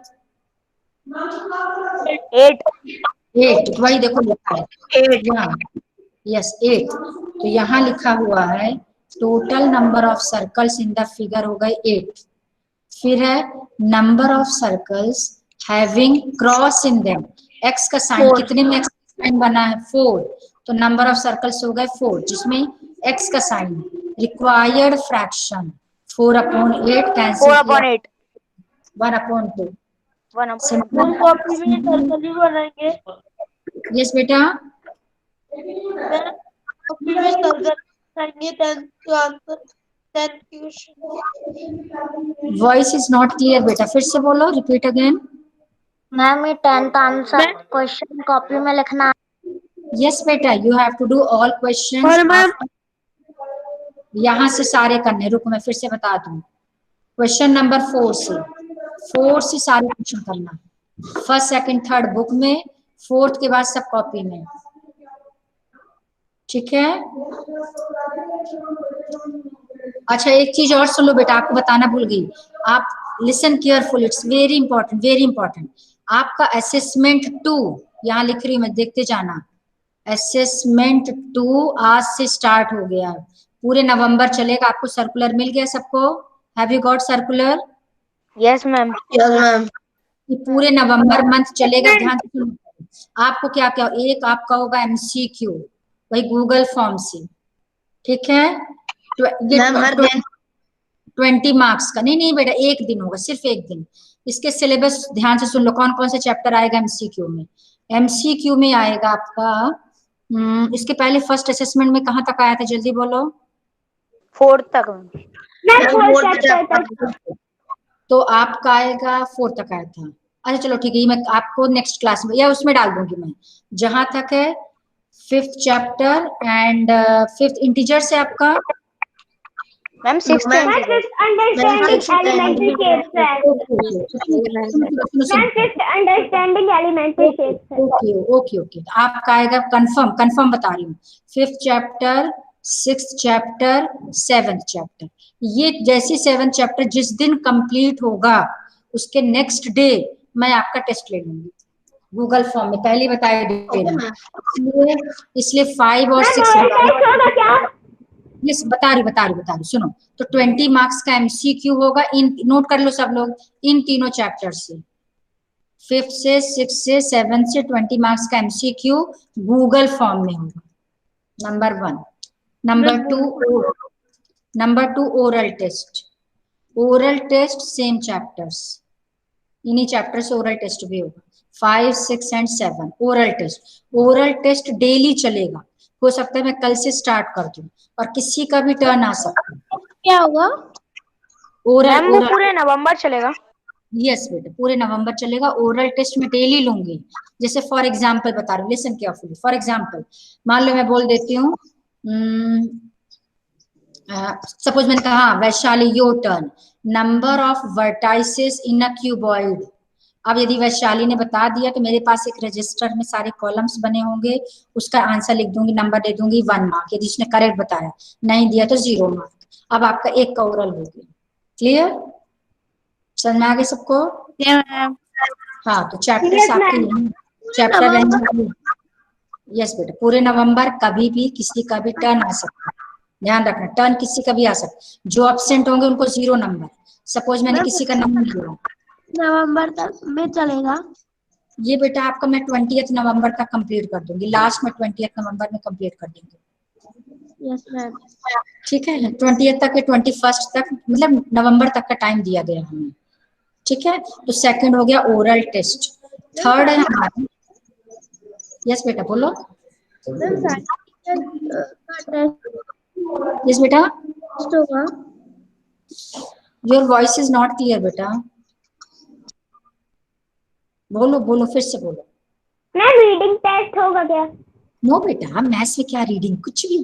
8, वही देखो लिखा है 8, यस 8, तो यहाँ लिखा हुआ है total number of circles in the figure हो गए 8। फिर है number of circles having cross in them, x का साइन, कितने में एक्स का साइन बना है 4, तो नंबर ऑफ सर्कल्स हो गए 4 जिसमें एक्स का साइन। रिक्वायर्ड फ्रैक्शन 4/8 कैंसिल किया 1/2। फुल कॉपी में सर्कल ही बनाएंगे। यस बेटा, कॉपी में सर्कल बनाएंगे 10th का answer, 10th question. Voice is not clear बेटा, फिर से बोलो, रिपीट अगेन। मैम ये 10th आंसर क्वेश्चन कॉपी में लिखना। यस बेटा, you have to do all questions, यहाँ से सारे करने, रुको मैं फिर से बता दूं। क्वेश्चन नंबर 4 से सारे क्वेश्चन करना, फर्स्ट सेकंड थर्ड बुक में, फोर्थ के बाद सब कॉपी में, ठीक है। अच्छा एक चीज और सुन लो बेटा, आपको बताना भूल गई, आप listen careful, it's very important, very important. आपका असेसमेंट 2 यहाँ लिख रही हूँ मैं, देखते जाना। असेसमेंट 2 आज से स्टार्ट हो गया, पूरे नवंबर चलेगा। आपको सर्कुलर मिल गया सबको, have you got circular? Yes ma'am. पूरे नवंबर मंथ चलेगा, ध्यान से सुनो। आपको क्या क्या, एक आपका होगा MCQ, वही गूगल फॉर्म से, ठीक है। ये 20 मार्क्स का, नहीं बेटा एक दिन होगा, सिर्फ एक दिन। इसके सिलेबस ध्यान से सुन लो, कौन कौन से चैप्टर आएगा MCQ में। MCQ में आएगा आपका, इसके पहले फर्स्ट असेसमेंट में कहाँ तक आया था, जल्दी बोलो। 4th तक। तो आपका आएगा 4 तक आया था। अच्छा चलो ठीक है, ये मैं आपको नेक्स्ट क्लास में या उसमें डाल दूंगी मैं, जहां तक है 5th chapter and 5th integer से आपका ma'am 6th ma'am fifth understanding elementary shapes है। Ma'am fifth understanding elementary shapes है। ओके ओके ओके, आपका आएगा कंफर्म, कंफर्म बता रही हूँ। 5th chapter, 6th chapter, 7th chapter, ये जैसे 7th चैप्टर जिस दिन कंप्लीट होगा उसके नेक्स्ट डे मैं आपका टेस्ट ले लूंगी गूगल फॉर्म में, पहले बताया दे रही हूँ। इसलिए 5 और 6 यस बता रही सुनो। तो 20 मार्क्स का एमसीक्यू होगा, इन नोट कर लो सब लोग, इन तीनों चैप्टर से, 5th से 6th से 7th से 20 मार्क्स का एमसीक्यू गूगल फॉर्म में होगा, number 1। Number two oral test. Oral test same chapters, इन्हीं चैप्टर से ओरल टेस्ट भी होगा, 5, 6 and 7 oral test. Oral test daily चलेगा, हो सकता है मैं कल से स्टार्ट कर दूं और किसी का भी टर्न आ सकता है। क्या होगा? ओरल वो पूरे नवंबर चलेगा। यस बेटा पूरे नवंबर चलेगा। ओरल टेस्ट में डेली लूंगी। जैसे फॉर एग्जांपल बता रही हूँ, लिसन केयरफुली। फॉर एग्जांपल मान लो मैं बोल देती हूँ, सपोज मैंने कहा Vaishali your turn, number of vertices in a cuboid. अब यदि वैशाली ने बता दिया तो मेरे पास एक रजिस्टर में सारे कॉलम्स बने होंगे, उसका आंसर लिख दूंगी, नंबर दे दूंगी 1 मार्क, यदि उसने करेक्ट बताया, नहीं दिया तो 0 मार्क। अब आपका एक का ओरल हो गया। क्लियर, समझ में आ गए सबको? हाँ, तो चैप्टर्स आपके चैप्टर रहेंगे। यस बेटा पूरे नवंबर, कभी भी किसी का भी टर्न आ सकता है, ध्यान रखना, टर्न किसी का भी आ सकता है। जो एब्सेंट होंगे उनको 0 नंबर। सपोज मैंने किसी का नंबर लिया, नवंबर तक में चलेगा ये बेटा आपका मैं 20 नवंबर तक कंप्लीट कर दूंगी, लास्ट में 20 नवंबर में कंप्लीट कर देंगे। Yes ma'am. ठीक है, 20 तक या 21 तक, मतलब नवंबर तक का टाइम दिया गया हमें। ठीक है, तो सेकंड हो गया ओरल टेस्ट। थर्ड है हमारा, यस बेटा बोलो। यस बेटा, your voice is not clear बेटा, बोलो बोलो फिर से बोलो। मैम रीडिंग टेस्ट होगा क्या? नो बेटा, मैथ्स में क्या रीडिंग, कुछ भी।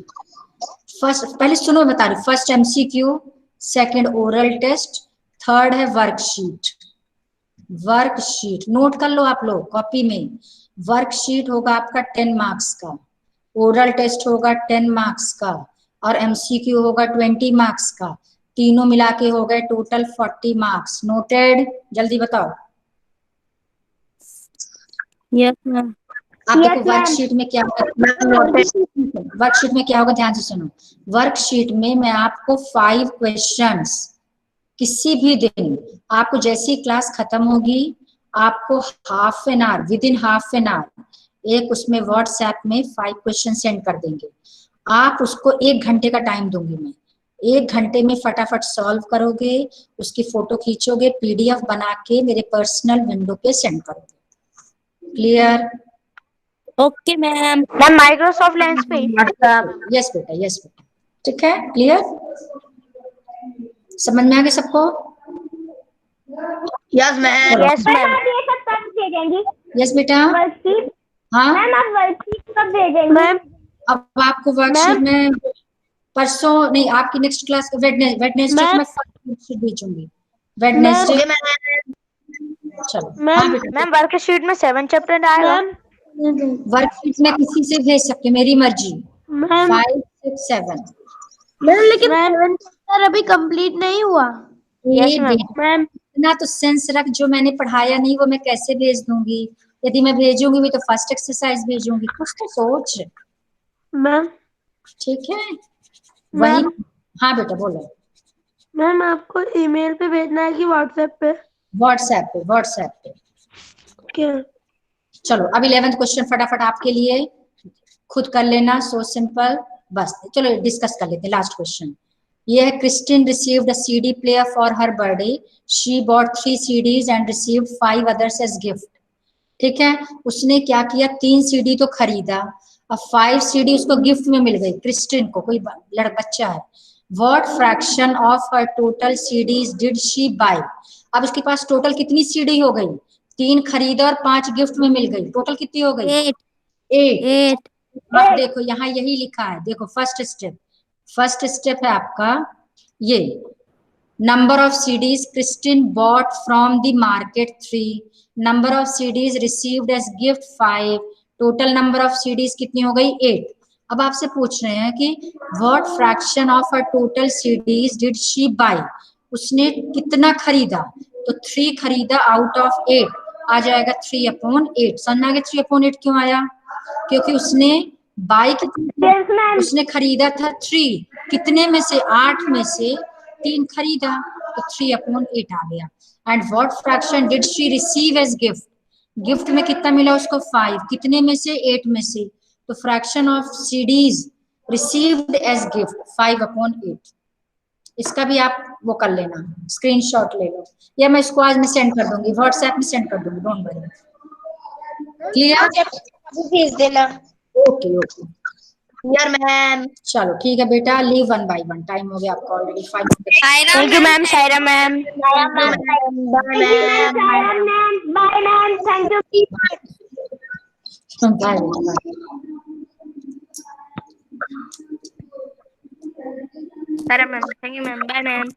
फर्स्ट पहले सुनो बता रही, first MCQ, second oral test, third है वर्कशीट। वर्कशीट नोट कर लो आप लोग कॉपी में। वर्कशीट होगा आपका 10 मार्क्स का, ओरल टेस्ट होगा 10 मार्क्स का, और एमसीक्यू होगा 20 मार्क्स का। तीनों मिला के हो गए टोटल 40 मार्क्स। नोटेड? जल्दी बताओ। Yes ma'am. आप देखो वर्कशीट में क्या होगा, वर्कशीट में क्या होगा, ध्यान से सुनो। वर्कशीट में मैं आपको 5 क्वेश्चंस किसी भी दिन, आपको जैसी क्लास खत्म होगी आपको half an hour, with in half an hour एक उसमें व्हाट्सएप में 5 क्वेश्चन सेंड कर देंगे। आप उसको 1 घंटे का टाइम दूंगी मैं, 1 घंटे में फटाफट सॉल्व करोगे, उसकी फोटो खींचोगे, पीडीएफ बना के मेरे पर्सनल विंडो पे सेंड करोगे। Clear? Okay ma'am. Ma'am Microsoft lens पे। यस बेटा, यस बेटा, ठीक है, क्लियर, समझ में आ गया सबको? Yes ma'am. Yes ma'am. आप ये सब कब भेजेंगी? यस बेटा। वर्कशीट? हाँ मैम आप वर्कशीट कब भेजेंगी? मैम अब आपको वर्कशीट में परसों नहीं, आपकी नेक्स्ट क्लास वेडनेसडे को मैं वर्कशीट भेजूंगी, वेडनेसडे। चलो हाँ बेटा, मैम वर्कशीट में 7 चैप्टर आएगा। वर्कशीट में किसी से भेज सकते, मेरी मर्जी। 5, 6, 7 मैम लेकिन 7 चैप्टर अभी कंप्लीट नहीं हुआ। Yes ma'am. ना तो सेंस रख, जो मैंने पढ़ाया नहीं वो मैं कैसे भेज दूंगी? यदि मैं भेजूंगी भी तो फर्स्ट एक्सरसाइज भेजूंगी, कुछ तो सोच। मैम ठीक है वही। हाँ बेटा बोलो। मैम आपको ईमेल पे भेजना है कि व्हाट्सएप पे? व्हाट्सएप पे, व्हाट्सएप पे। क्या? चलो अब 11th क्वेश्चन फटाफट आपके लिए खुद कर लेना, सो सिंपल। बस चलो डिस्कस कर लेते हैं लास्ट क्वेश्चन। ये है, Christine received a CD player for her birthday, she bought 3 CDs and received 5 others as gift. ठीक है, उसने क्या किया, 3 CD तो खरीदा, अब 5 CD उसको गिफ्ट में मिल गई, क्रिस्टिन को, कोई बच्चा है। What fraction of her total CDs did she buy? अब उसके पास टोटल कितनी CD हो गई? 3 खरीदा और 5 गिफ्ट में मिल गई, टोटल कितनी हो गई? 8। अब देखो यहाँ यही लिखा है, देखो फर्स्ट स्टेप है आपका, ये number of CDs Christine bought from the market 3, number of CDs received as gift 5, total number of CDs कितनी हो गई 8। अब आपसे पूछ रहे हैं कि what fraction of her total CDs did she buy, उसने कितना खरीदा, तो 3 खरीदा out of 8, आ जाएगा 3/8। समझ में आ गया 3/8 क्यों आया, क्योंकि उसने बाय कितना, उसने खरीदा था 3, कितने में से, 8 में से 3 खरीदा, तो 3/8 आ गया। And what fraction did she receive as gift, gift में कितना मिला उसको 5, कितने में से, 8 में से, तो fraction of CDs received as gift 5/8। इसका भी आप वो कर लेना, स्क्रीनशॉट ले लो, या मैं इसको आज में सेंड कर दूंगी, व्हाट्सएप में सेंड कर दूंगी, डोंट वरी। क्लियर? भेज देना। ओके ओके यार मैम, चलो ठीक है बेटा, लीव 1 by 1, टाइम हो गया आपका already 5 minutes। Thank you ma'am, Saira ma'am, bye ma'am, bye ma'am, thank you. Bye बेटा, Saira ma'am, thank you ma'am, bye ma'am.